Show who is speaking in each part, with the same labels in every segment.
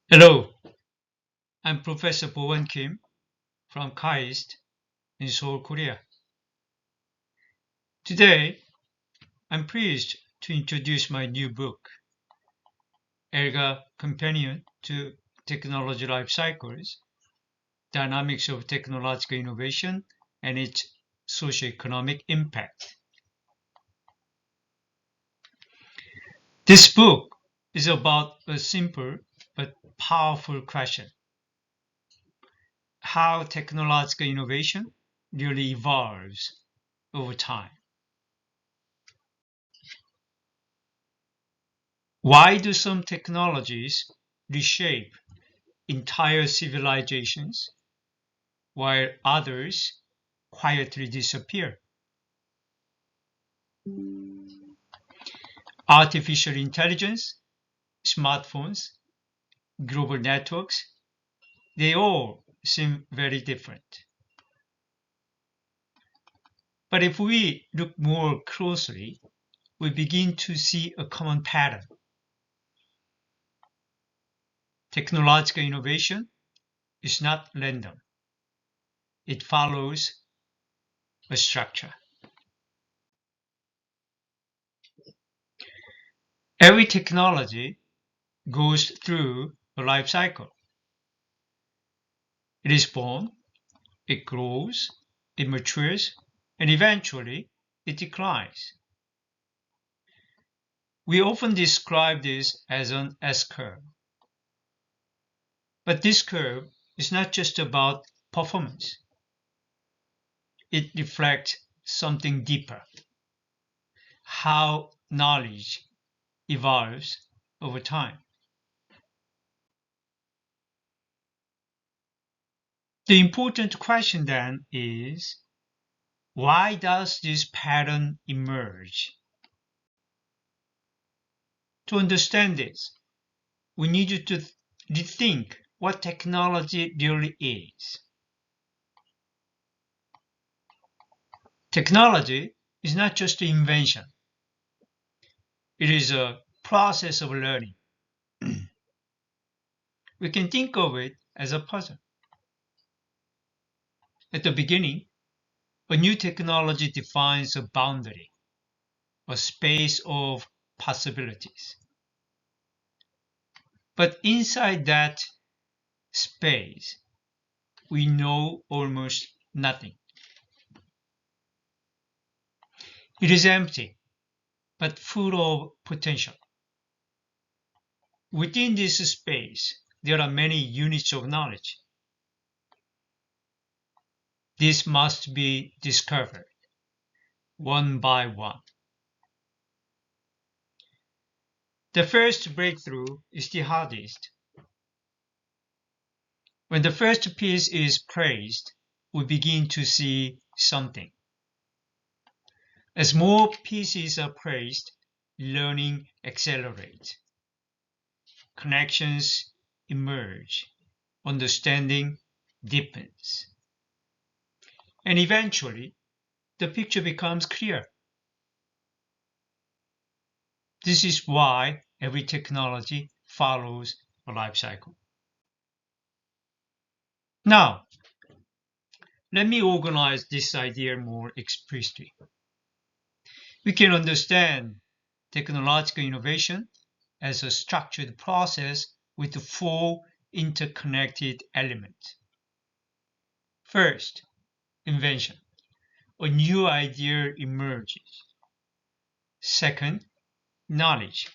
Speaker 1: Hello, I'm Professor Bowon Kim from KAIST in Seoul, Korea. Today, I'm pleased to introduce my new book, Elgar Companion to Technology Life Cycles, Dynamics of Technological Innovation and its Socioeconomic Impact. This book is about a simple but powerful question: how technological innovation really evolves over time. Why do some technologies reshape entire civilizations while others quietly disappear? Artificial intelligence, smartphones, global networks, they all seem very different. But if we look more closely, we begin to see a common pattern. Technological innovation is not random. It follows a structure. Every technology goes through a life cycle. It is born, it grows, it matures, and eventually it declines. We often describe this as an S-curve. But this curve is not just about performance. It reflects something deeper: how knowledge evolves over time. The important question then is, why does this pattern emerge? To understand this, we need to rethink what technology really is. Technology is not just an invention. It is a process of learning. We can think of it as a puzzle. At the beginning, a new technology defines a boundary, a space of possibilities. But inside that space, we know almost nothing. It is empty, but full of potential. Within this space, there are many units of knowledge. This must be discovered one by one. The first breakthrough is the hardest. When the first piece is placed, we begin to see something. As more pieces are placed, learning accelerates. Connections emerge. Understanding deepens. And eventually, the picture becomes clear. This is why every technology follows a life cycle. Now, let me organize this idea more explicitly. We can understand technological innovation as a structured process with four interconnected elements. First, invention. A new idea emerges. Second, knowledge.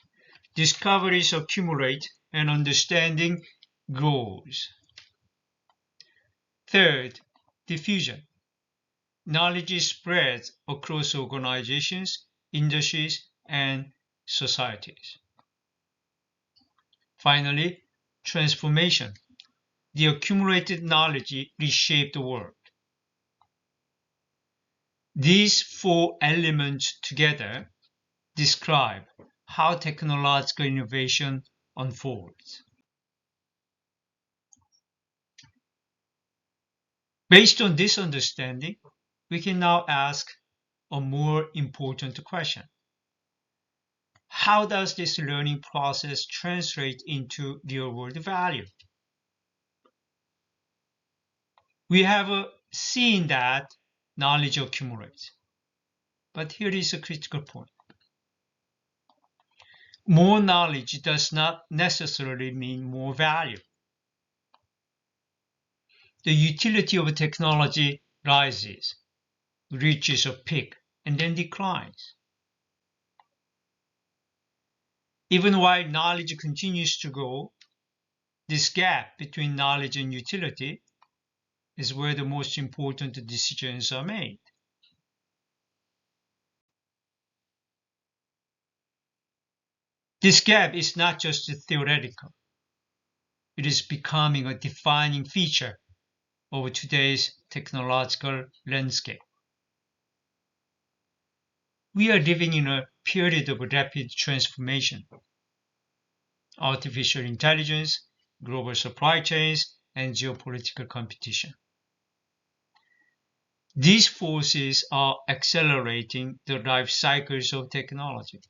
Speaker 1: Discoveries accumulate and understanding grows. Third, diffusion. Knowledge spreads across organizations, industries, and societies. Finally, transformation. The accumulated knowledge reshapes the world. These four elements together describe how technological innovation unfolds. Based on this understanding, we can now ask a more important question. how does this learning process translate into real-world value? We have seen that knowledge accumulates. But here is a critical point. More knowledge does not necessarily mean more value. The utility of technology rises, reaches a peak, and then declines. Even while knowledge continues to grow, this gap between knowledge and utility is where the most important decisions are made. This gap is not just theoretical. It is becoming a defining feature of today's technological landscape. We are living in a period of rapid transformation. Artificial intelligence, global supply chains, and geopolitical competition. These forces are accelerating the life cycles of technology.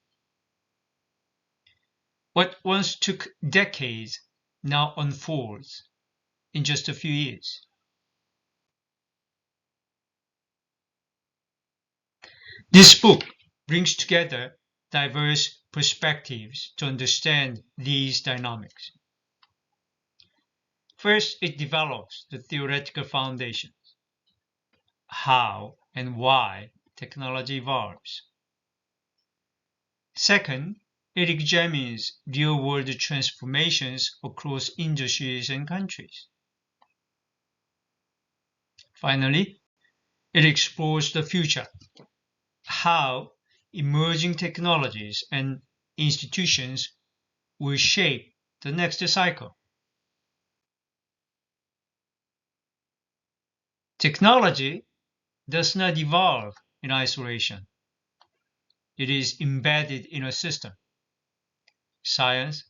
Speaker 1: What once took decades now unfolds in just a few years. This book brings together diverse perspectives to understand these dynamics. First, it develops the theoretical foundations, how and why technology evolves. Second, it examines real-world transformations across industries and countries. Finally, it explores the future, how emerging technologies and institutions will shape the next cycle. Technology does not evolve in isolation. It is embedded in a system. Science,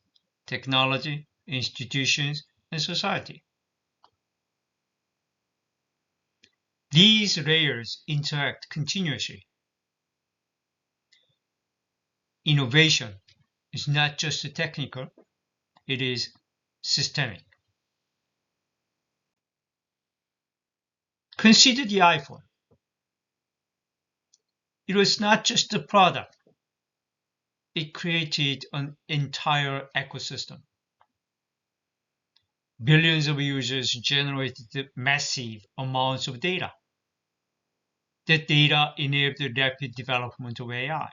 Speaker 1: technology, institutions, and society. These layers interact continuously. Innovation is not just technical, it is systemic. Consider the iPhone. It was not just a product, it created an entire ecosystem. Billions of users generated massive amounts of data. That data enabled the rapid development of AI.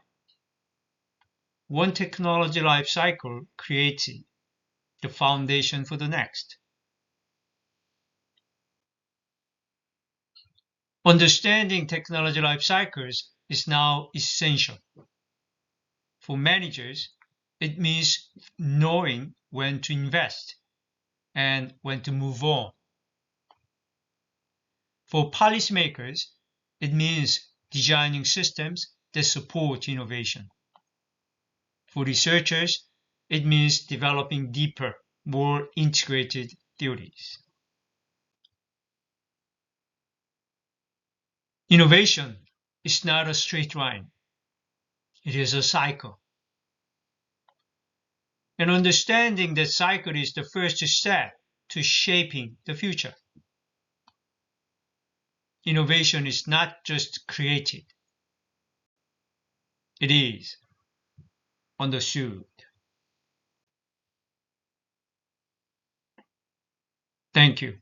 Speaker 1: One technology life cycle created the foundation for the next. Understanding technology life cycles is now essential. For managers, it means knowing when to invest and when to move on. For policymakers, it means designing systems that support innovation. For researchers, it means developing deeper, more integrated theories. Innovation is not a straight line. It is a cycle. And understanding that cycle is the first step to shaping the future. Innovation is not just created. It is understood. Thank you.